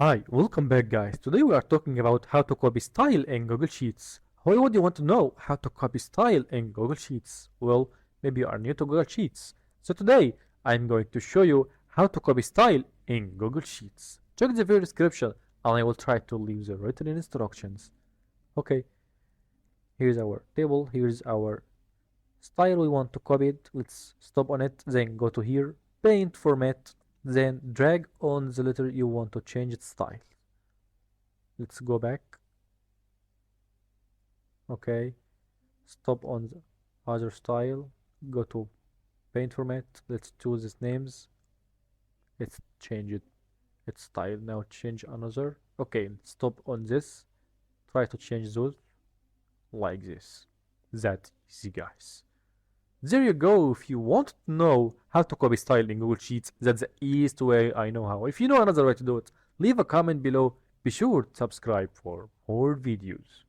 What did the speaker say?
Hi, welcome back guys. Today we are talking about how to copy style in Google Sheets. Why would you want to know how to copy style in Google Sheets? Well, maybe you are new to Google Sheets. So today I'm going to show you how to copy style in Google Sheets. Check the video description and I will try to leave the written instructions. Okay, here's our table, here's our style we want to copy it. Let's stop on it, then go to here, paint format, then drag on the letter you want to change its style. Let's go back. Okay, stop on the other style, go to paint format, let's choose its names, let's change it its style. Now change another. Okay, stop on this, try to change those like this. That easy, guys. There you go. If you want to know how to copy style in Google Sheets, that's the easiest way I know how. If you know another way to do it, leave a comment below. Be sure to subscribe for more videos.